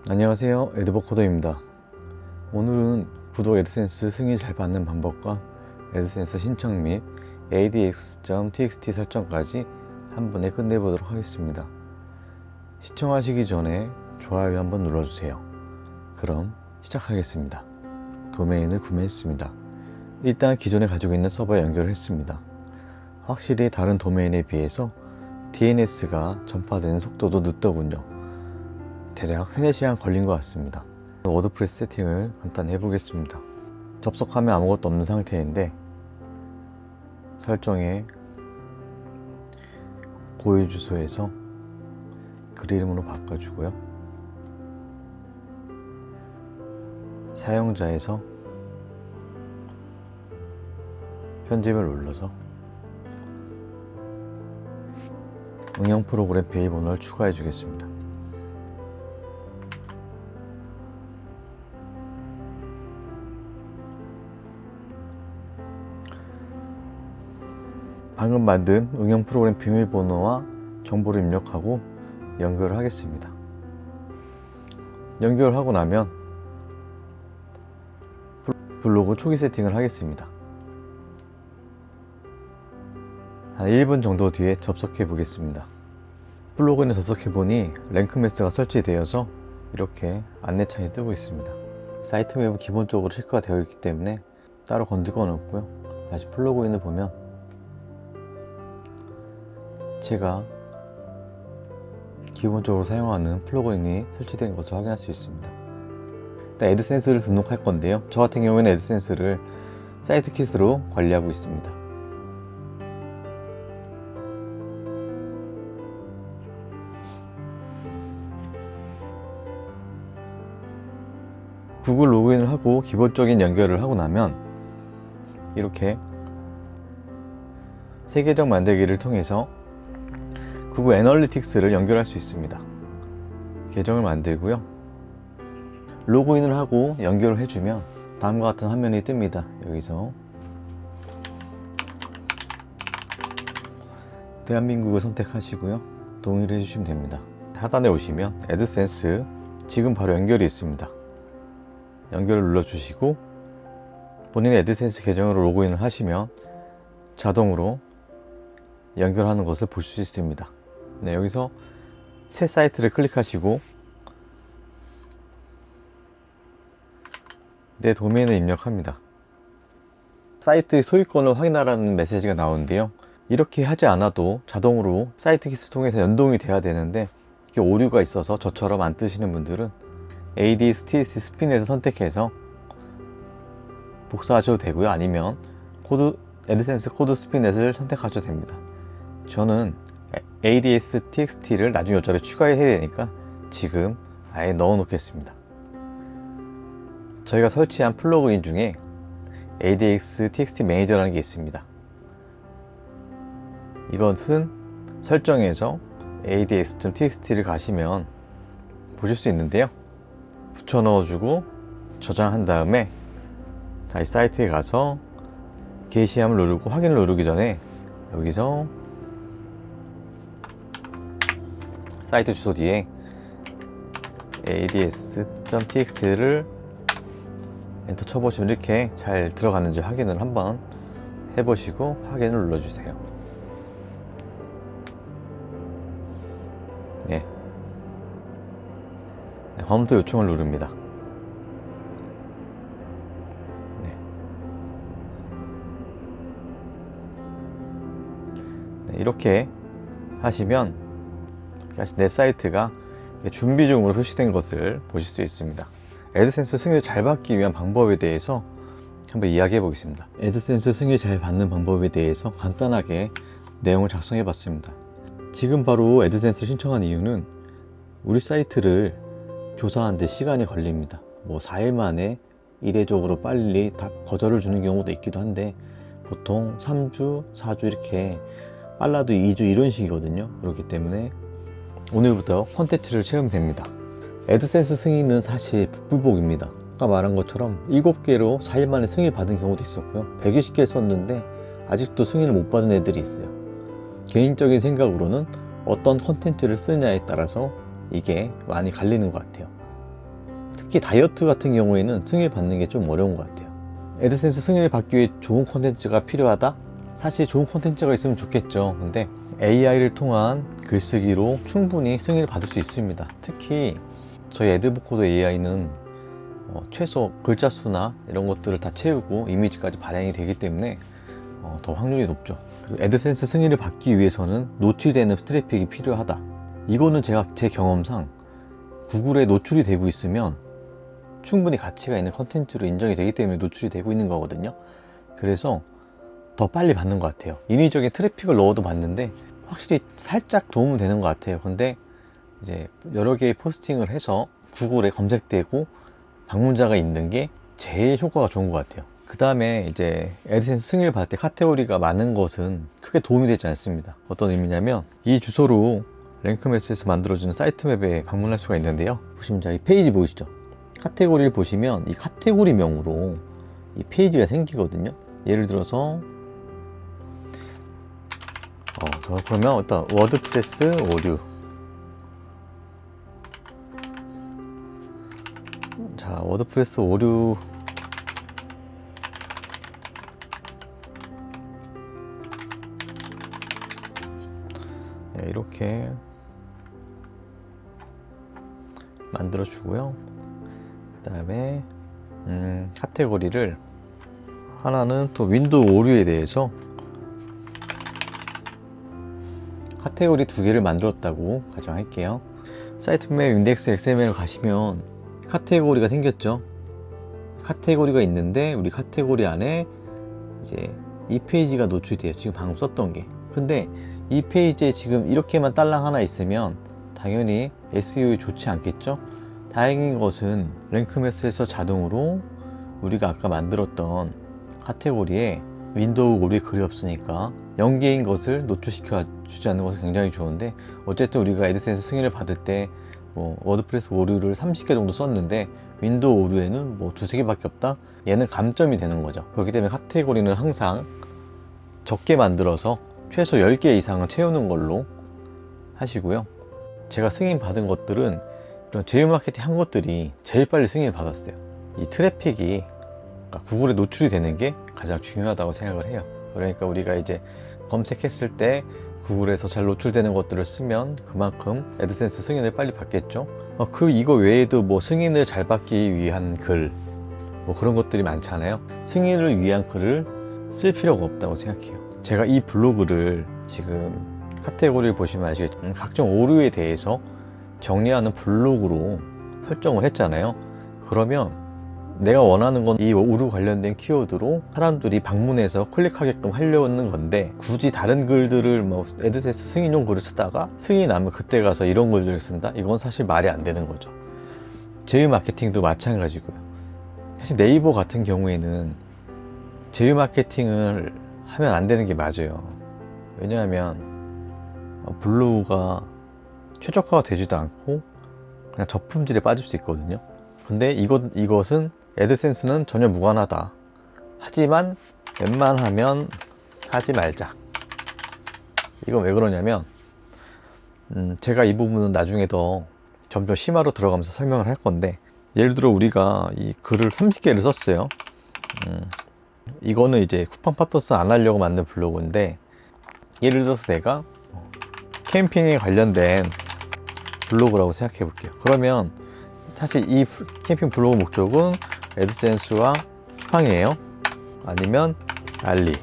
안녕하세요, 에드버코더입니다. 오늘은 구독 애드센스 승인 잘 받는 방법과 애드센스 신청 및 adx.txt 설정까지 한 번에 끝내보도록 하겠습니다. 시청하시기 전에 좋아요 한번 눌러주세요. 그럼 시작하겠습니다. 도메인을 구매했습니다. 일단 기존에 가지고 있는 서버에 연결을 했습니다. 확실히 다른 도메인에 비해서 DNS가 전파되는 속도도 늦더군요. 대략 3-4시간 걸린 것 같습니다. 워드프레스 세팅을 간단히 해보겠습니다. 접속하면 아무것도 없는 상태인데 설정에 고유 주소에서 글 이름으로 바꿔주고요. 사용자에서 편집을 눌러서 응용 프로그램 비밀번호를 추가해 주겠습니다. 방금 만든 응용 프로그램 비밀번호와 정보를 입력하고 연결을 하겠습니다. 연결을 하고 나면 블로그 초기 세팅을 하겠습니다. 한 1분 정도 뒤에 접속해 보겠습니다. 블로그에 접속해 보니 랭크매스가 설치되어서 이렇게 안내창이 뜨고 있습니다. 사이트 맵은 기본적으로 실크가 되어 있기 때문에 따로 건들 건 없고요. 다시 플러그인을 보면 제가 기본적으로 사용하는 플러그인이 설치된 것을 확인할 수 있습니다. 일단 애드센스를 등록할 건데요. 저 같은 경우에는 애드센스를 사이트킷으로 관리하고 있습니다. 구글 로그인을 하고 기본적인 연결을 하고 나면 이렇게 새 계정 만들기를 통해서 구글 애널리틱스를 연결할 수 있습니다. 계정을 만들고요. 로그인을 하고 연결을 해주면 다음과 같은 화면이 뜹니다. 여기서 대한민국을 선택하시고요. 동의를 해주시면 됩니다. 하단에 오시면 애드센스 지금 바로 연결이 있습니다. 연결을 눌러주시고 본인의 애드센스 계정으로 로그인을 하시면 자동으로 연결하는 것을 볼 수 있습니다. 네, 여기서 새 사이트를 클릭하시고 내 도메인을 입력합니다. 사이트의 소유권을 확인하라는 메시지가 나오는데요. 이렇게 하지 않아도 자동으로 사이트킷을 통해서 연동이 돼야 되는데 이게 오류가 있어서 저처럼 안 뜨시는 분들은 ADX.TXT 스피넷을 선택해서 복사하셔도 되고요. 아니면 애드센스 코드 스피넷을 선택하셔도 됩니다. 저는 ADX.TXT를 나중에 어차피 추가해야 되니까 지금 아예 넣어 놓겠습니다. 저희가 설치한 플러그인 중에 ADX.TXT 매니저라는 게 있습니다. 이것은 설정에서 ADX.TXT를 가시면 보실 수 있는데요. 붙여 넣어주고 저장한 다음에 다시 사이트에 가서 게시함을 누르고 확인을 누르기 전에 여기서 사이트 주소 뒤에 ads.txt를 엔터 쳐보시면 이렇게 잘 들어갔는지 확인을 한번 해보시고 확인을 눌러주세요. 네. 컴퓨터 요청을 누릅니다. 네, 이렇게 하시면 내 사이트가 준비 중으로 표시된 것을 보실 수 있습니다. 애드센스 승인을 잘 받기 위한 방법에 대해서 한번 이야기해 보겠습니다. 애드센스 승인을 잘 받는 방법에 대해서 간단하게 내용을 작성해 봤습니다. 지금 바로 애드센스 신청한 이유는 우리 사이트를 조사하는 데 시간이 걸립니다. 4일 만에 이례적으로 빨리 다 거절을 주는 경우도 있기도 한데 보통 3주, 4주 이렇게 빨라도 2주 이런 식이거든요. 그렇기 때문에 오늘부터 콘텐츠를 채우면 됩니다. 애드센스 승인은 사실 복불복입니다. 아까 말한 것처럼 7개로 4일 만에 승인을 받은 경우도 있었고요. 120개 썼는데 아직도 승인을 못 받은 애들이 있어요. 개인적인 생각으로는 어떤 콘텐츠를 쓰냐에 따라서 이게 많이 갈리는 것 같아요. 특히 다이어트 같은 경우에는 승인을 받는 게 좀 어려운 것 같아요. 애드센스 승인을 받기 위해 좋은 콘텐츠가 필요하다? 사실 좋은 콘텐츠가 있으면 좋겠죠. 근데 AI를 통한 글쓰기로 충분히 승인을 받을 수 있습니다. 특히 저희 애드보코드 AI는 최소 글자 수나 이런 것들을 다 채우고 이미지까지 발행이 되기 때문에 더 확률이 높죠. 그리고 애드센스 승인을 받기 위해서는 노출되는 트래픽이 필요하다. 이거는 제 경험상 구글에 노출이 되고 있으면 충분히 가치가 있는 컨텐츠로 인정이 되기 때문에 노출이 되고 있는 거거든요. 그래서 더 빨리 받는 것 같아요. 인위적인 트래픽을 넣어도 받는데 확실히 살짝 도움은 되는 것 같아요. 근데 이제 여러 개의 포스팅을 해서 구글에 검색되고 방문자가 있는 게 제일 효과가 좋은 것 같아요. 그 다음에 이제 애드센스 승인을 받을 때 카테고리가 많은 것은 크게 도움이 되지 않습니다. 어떤 의미냐면 이 주소로 랭크매스에서 만들어주는 사이트 맵에 방문할 수가 있는데요. 보시면 이 페이지 보이시죠? 카테고리를 보시면 이 카테고리명으로 이 페이지가 생기거든요. 예를 들어서 그러면 일단 워드프레스 오류, 자 워드프레스 오류 네, 이렇게 만들어 주고요. 그 다음에 카테고리를 하나는 또 윈도우 오류에 대해서 카테고리 2개를 만들었다고 가정할게요. 사이트맵 인덱스 XML 가시면 카테고리가 생겼죠. 카테고리가 있는데 우리 카테고리 안에 이제 이 페이지가 노출돼요. 지금 방금 썼던 게. 근데 이 페이지에 지금 이렇게만 딸랑 하나 있으면 당연히 SEO에 좋지 않겠죠. 다행인 것은 랭크매스에서 자동으로 우리가 아까 만들었던 카테고리에 윈도우 오류에 글이 없으니까 0개인 것을 노출시켜 주지 않는 것은 굉장히 좋은데, 어쨌든 우리가 애드센스 승인을 받을 때 워드프레스 오류를 30개 정도 썼는데 윈도우 오류에는 2-3개밖에 없다? 얘는 감점이 되는 거죠. 그렇기 때문에 카테고리는 항상 적게 만들어서 최소 10개 이상은 채우는 걸로 하시고요. 제가 승인 받은 것들은 이런 제휴 마케팅 한 것들이 제일 빨리 승인을 받았어요. 이 트래픽이 구글에 노출이 되는 게 가장 중요하다고 생각을 해요. 그러니까 우리가 이제 검색했을 때 구글에서 잘 노출되는 것들을 쓰면 그만큼 애드센스 승인을 빨리 받겠죠. 이거 외에도 승인을 잘 받기 위한 글 그런 것들이 많잖아요. 승인을 위한 글을 쓸 필요가 없다고 생각해요. 제가 이 블로그를 지금 카테고리를 보시면 아시겠지만 각종 오류에 대해서 정리하는 블로그로 설정을 했잖아요. 그러면 내가 원하는 건 이 오류 관련된 키워드로 사람들이 방문해서 클릭하게끔 하려는 건데, 굳이 다른 글들을 애드센스 승인용 글을 쓰다가 승인이 나면 그때 가서 이런 글들을 쓴다? 이건 사실 말이 안 되는 거죠. 제휴 마케팅도 마찬가지고요. 사실 네이버 같은 경우에는 제휴 마케팅을 하면 안 되는 게 맞아요. 왜냐하면 블로그가 최적화가 되지도 않고 그냥 저품질에 빠질 수 있거든요. 근데 이것은 애드센스는 전혀 무관하다. 하지만 웬만하면 하지 말자. 이건 왜 그러냐면 제가 이 부분은 나중에 더 점점 심화로 들어가면서 설명을 할 건데, 예를 들어 우리가 이 글을 30개를 썼어요. 이거는 이제 쿠팡 파토스 안 하려고 만든 블로그인데, 예를 들어서 내가 캠핑에 관련된 블로그라고 생각해 볼게요. 그러면 사실 이 캠핑 블로그 목적은 애드센스와 쿠팡이에요. 아니면 알리,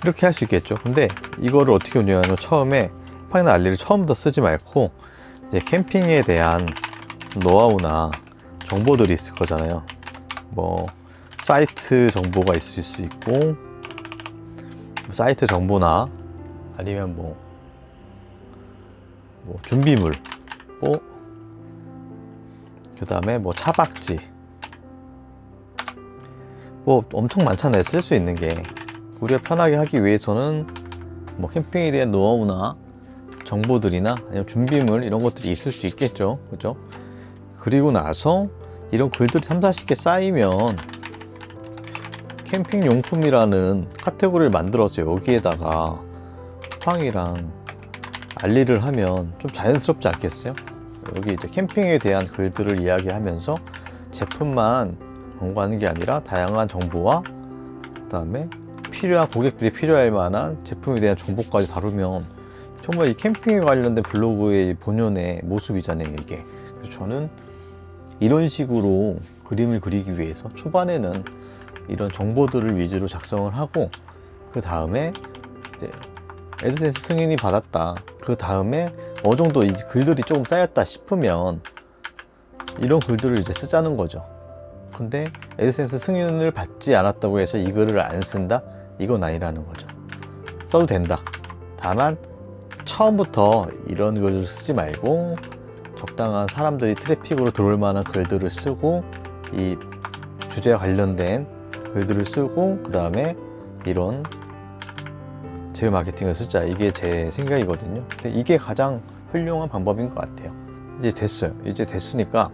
이렇게 할 수 있겠죠. 근데 이거를 어떻게 운영하냐면, 처음에 쿠팡이나 알리를 처음부터 쓰지 말고 이제 캠핑에 대한 노하우나 정보들이 있을 거잖아요. 사이트 정보가 있을 수 있고, 사이트 정보나 아니면 준비물, 그 다음에 차박지, 엄청 많잖아요. 쓸 수 있는 게. 우리가 편하게 하기 위해서는 캠핑에 대한 노하우나 정보들이나 아니면 준비물, 이런 것들이 있을 수 있겠죠. 그죠? 그리고 나서 이런 글들이 30-40개 쌓이면 캠핑 용품이라는 카테고리를 만들어서 여기에다가 쿠팡이랑 알리를 하면 좀 자연스럽지 않겠어요? 여기 이제 캠핑에 대한 글들을 이야기하면서 제품만 광고하는 게 아니라 다양한 정보와 그다음에 필요한 고객들이 필요할 만한 제품에 대한 정보까지 다루면 정말 이 캠핑에 관련된 블로그의 본연의 모습이잖아요, 이게. 그래서 저는 이런 식으로 그림을 그리기 위해서 초반에는 이런 정보들을 위주로 작성을 하고, 그 다음에 이제 애드센스 승인이 받았다, 그 다음에 어느 정도 이 글들이 조금 쌓였다 싶으면 이런 글들을 이제 쓰자는 거죠. 근데 애드센스 승인을 받지 않았다고 해서 이 글을 안 쓴다? 이건 아니라는 거죠. 써도 된다. 다만 처음부터 이런 글을 쓰지 말고 적당한 사람들이 트래픽으로 들어올 만한 글들을 쓰고, 이 주제와 관련된 글들을 쓰고, 그 다음에 이런 제휴 마케팅을 쓰자, 이게 제 생각이거든요. 근데 이게 가장 훌륭한 방법인 것 같아요. 이제 됐어요. 이제 됐으니까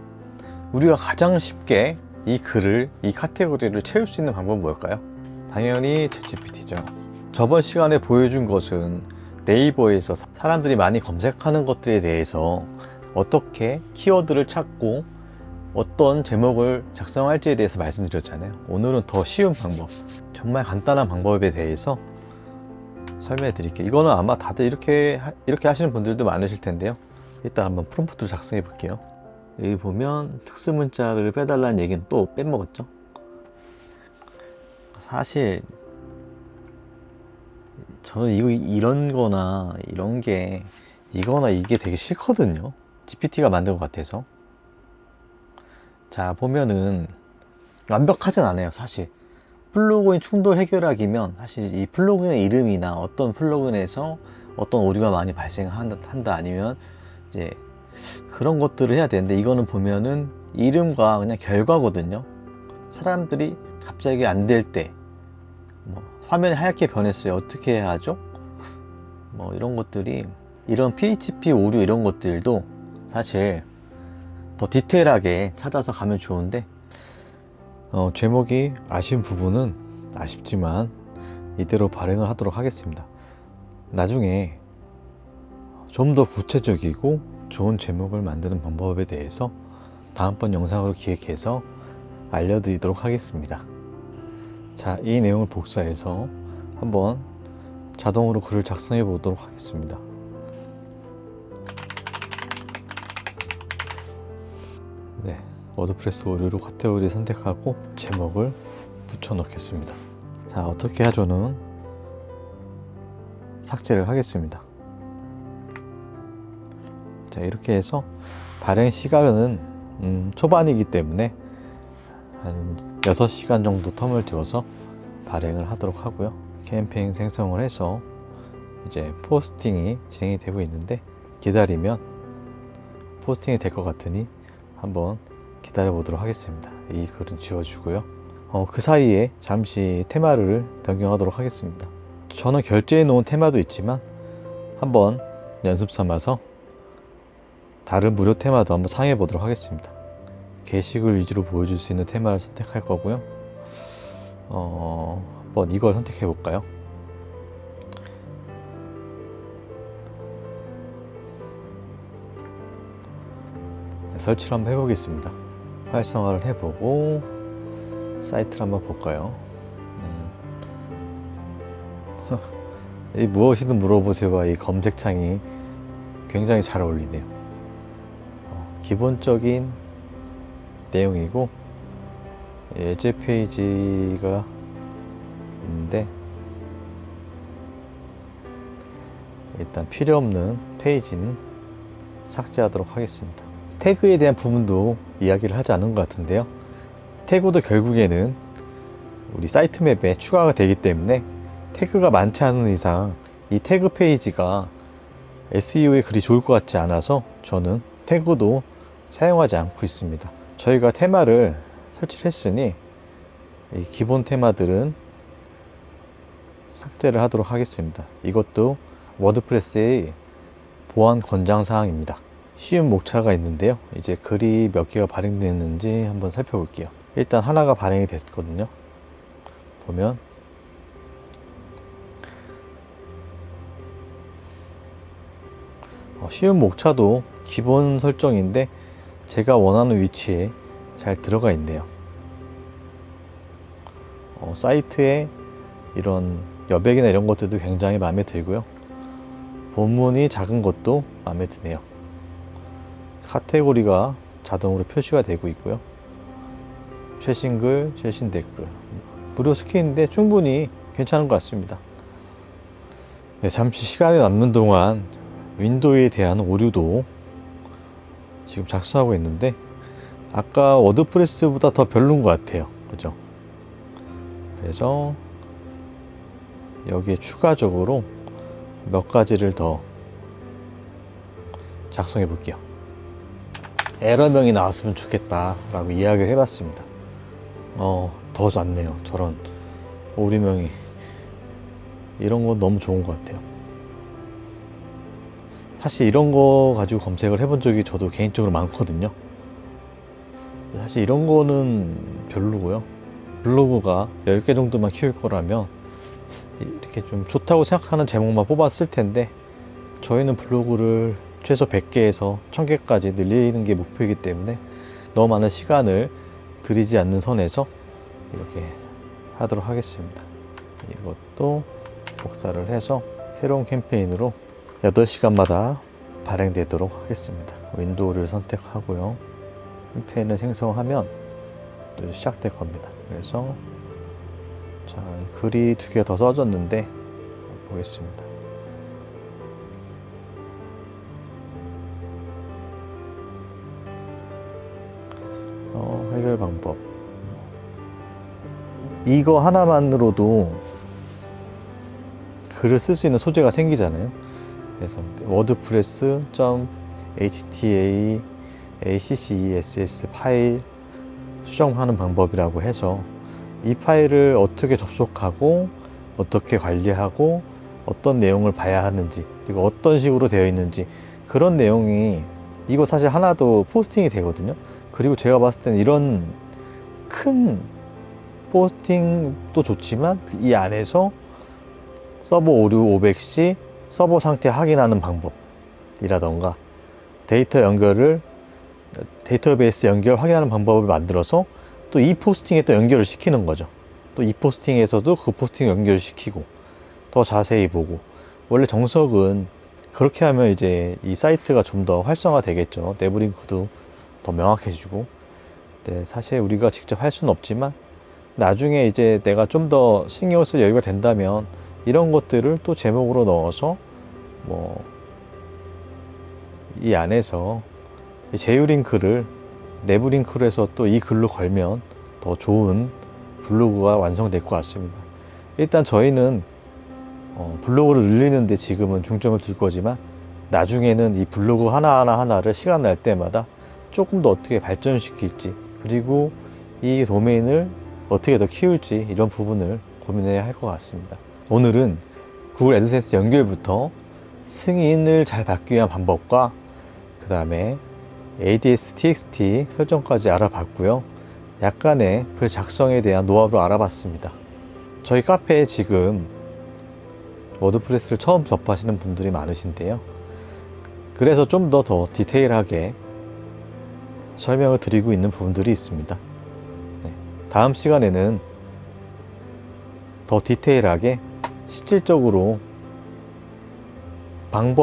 우리가 가장 쉽게 이 글을, 이 카테고리를 채울 수 있는 방법은 뭘까요? 당연히 챗GPT죠. 저번 시간에 보여준 것은 네이버에서 사람들이 많이 검색하는 것들에 대해서 어떻게 키워드를 찾고 어떤 제목을 작성할지에 대해서 말씀드렸잖아요. 오늘은 더 쉬운 방법, 정말 간단한 방법에 대해서 설명해 드릴게요. 이거는 아마 다들 이렇게 하시는 분들도 많으실 텐데요. 일단 한번 프롬프트를 작성해 볼게요. 여기 보면 특수 문자를 빼달라는 얘기는 또 빼먹었죠. 사실 저는 이런 거나 이런 게 이거나 이게 되게 싫거든요. GPT가 만든 것 같아서. 자, 보면은 완벽하진 않아요, 사실. 플러그인 충돌 해결하기면 사실 이 플러그인의 이름이나 어떤 플러그인에서 어떤 오류가 많이 발생한다, 아니면 이제 그런 것들을 해야 되는데, 이거는 보면은 이름과 그냥 결과거든요. 사람들이 갑자기 안 될 때, 뭐 화면이 하얗게 변했어요, 어떻게 해야 하죠? 뭐 이런 것들이, 이런 PHP 오류 이런 것들도 사실 더 디테일하게 찾아서 가면 좋은데, 제목이 아쉬운 부분은 아쉽지만 이대로 발행을 하도록 하겠습니다. 나중에 좀 더 구체적이고 좋은 제목을 만드는 방법에 대해서 다음번 영상으로 기획해서 알려드리도록 하겠습니다. 자, 이 내용을 복사해서 한번 자동으로 글을 작성해 보도록 하겠습니다. 네, 워드프레스 오류로 카테고리 선택하고 제목을 붙여 넣겠습니다. 자, 어떻게 하죠는 삭제를 하겠습니다. 자, 이렇게 해서 발행 시간은 초반이기 때문에 한 6시간 정도 텀을 두어서 발행을 하도록 하고요. 캠페인 생성을 해서 이제 포스팅이 진행이 되고 있는데, 기다리면 포스팅이 될 것 같으니 한번 기다려 보도록 하겠습니다. 이 글은 지워주고요. 그 사이에 잠시 테마를 변경하도록 하겠습니다. 저는 결제해 놓은 테마도 있지만 한번 연습 삼아서 다른 무료 테마도 한번 사용해 보도록 하겠습니다. 게시글 위주로 보여줄 수 있는 테마를 선택할 거고요. 한번 이걸 선택해 볼까요? 네, 설치를 한번 해보겠습니다. 활성화를 해보고 사이트를 한번 볼까요? 이 무엇이든 물어보세요와 이 검색창이 굉장히 잘 어울리네요. 기본적인 내용이고 예제 페이지가 있는데, 일단 필요 없는 페이지는 삭제하도록 하겠습니다. 태그에 대한 부분도 이야기를 하지 않은 것 같은데요. 태그도 결국에는 우리 사이트 맵에 추가가 되기 때문에 태그가 많지 않은 이상 이 태그 페이지가 SEO에 그리 좋을 것 같지 않아서 저는 태그도 사용하지 않고 있습니다. 저희가 테마를 설치를 했으니 이 기본 테마들은 삭제를 하도록 하겠습니다. 이것도 워드프레스의 보안 권장 사항입니다. 쉬운 목차가 있는데요. 이제 글이 몇 개가 발행됐는지 한번 살펴볼게요. 일단 하나가 발행이 됐거든요. 보면 쉬운 목차도 기본 설정인데 제가 원하는 위치에 잘 들어가 있네요. 사이트에 이런 여백이나 이런 것들도 굉장히 마음에 들고요. 본문이 작은 것도 마음에 드네요. 카테고리가 자동으로 표시가 되고 있고요. 최신 글, 최신 댓글. 무료 스킨인데 충분히 괜찮은 것 같습니다. 네, 잠시 시간이 남는 동안 윈도우에 대한 오류도 지금 작성하고 있는데 아까 워드프레스보다 더 별로인 것 같아요. 그죠? 그래서 여기에 추가적으로 몇 가지를 더 작성해 볼게요. 에러명이 나왔으면 좋겠다 라고 이야기를 해봤습니다. 더 낫네요. 저런 오류명이. 이런 건 너무 좋은 것 같아요. 사실 이런 거 가지고 검색을 해본 적이 저도 개인적으로 많거든요. 사실 이런 거는 별로고요. 블로그가 10개 정도만 키울 거라면 이렇게 좀 좋다고 생각하는 제목만 뽑았을 텐데, 저희는 블로그를 최소 100개에서 1000개까지 늘리는 게 목표이기 때문에 너무 많은 시간을 들이지 않는 선에서 이렇게 하도록 하겠습니다. 이것도 복사를 해서 새로운 캠페인으로 8시간마다 발행되도록 하겠습니다. 윈도우를 선택하고요. 캠페인을 생성하면 또 시작될 겁니다. 그래서 자, 글이 2개 더 써졌는데 보겠습니다. 해결 방법. 이거 하나만으로도 글을 쓸 수 있는 소재가 생기잖아요. 그래서 wordpress.hta access 파일 수정하는 방법이라고 해서 이 파일을 어떻게 접속하고 어떻게 관리하고 어떤 내용을 봐야 하는지, 그리고 어떤 식으로 되어 있는지, 그런 내용이 이거 사실 하나도 포스팅이 되거든요. 그리고 제가 봤을 때는 이런 큰 포스팅도 좋지만 이 안에서 서버 오류 500시 서버 상태 확인하는 방법이라던가 데이터베이스 연결 확인하는 방법을 만들어서 또 이 포스팅에 또 연결을 시키는 거죠. 또 이 포스팅에서도 그 포스팅 연결시키고 더 자세히 보고. 원래 정석은 그렇게 하면 이제 이 사이트가 좀 더 활성화 되겠죠. 내부 링크도 더 명확해지고. 네, 사실 우리가 직접 할 수는 없지만 나중에 이제 내가 좀 더 신경 쓸 여유가 된다면 이런 것들을 또 제목으로 넣어서 뭐 이 안에서 제휴 링크를 내부 링크로 해서 또 이 글로 걸면 더 좋은 블로그가 완성될 것 같습니다. 일단 저희는 블로그를 늘리는데 지금은 중점을 둘 거지만 나중에는 이 블로그 하나를 시간 날 때마다 조금 더 어떻게 발전시킬지, 그리고 이 도메인을 어떻게 더 키울지, 이런 부분을 고민해야 할 것 같습니다. 오늘은 구글 애드센스 연결부터 승인을 잘 받기 위한 방법과 그 다음에 ADS TXT 설정까지 알아봤고요. 약간의 그 작성에 대한 노하우를 알아봤습니다. 저희 카페에 지금 워드프레스를 처음 접하시는 분들이 많으신데요. 그래서 좀 더 디테일하게 설명을 드리고 있는 부분들이 있습니다. 네. 다음 시간에는 더 디테일하게 실질적으로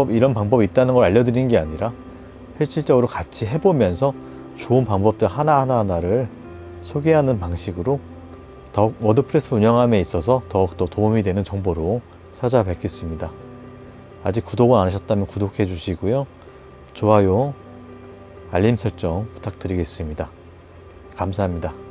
이런 방법이 있다는 걸 알려드리는 게 아니라 실질적으로 같이 해보면서 좋은 방법들 하나를 소개하는 방식으로 더욱 워드프레스 운영함에 있어서 더욱더 도움이 되는 정보로 찾아뵙겠습니다. 아직 구독을 안 하셨다면 구독해 주시고요. 좋아요, 알림 설정 부탁드리겠습니다. 감사합니다.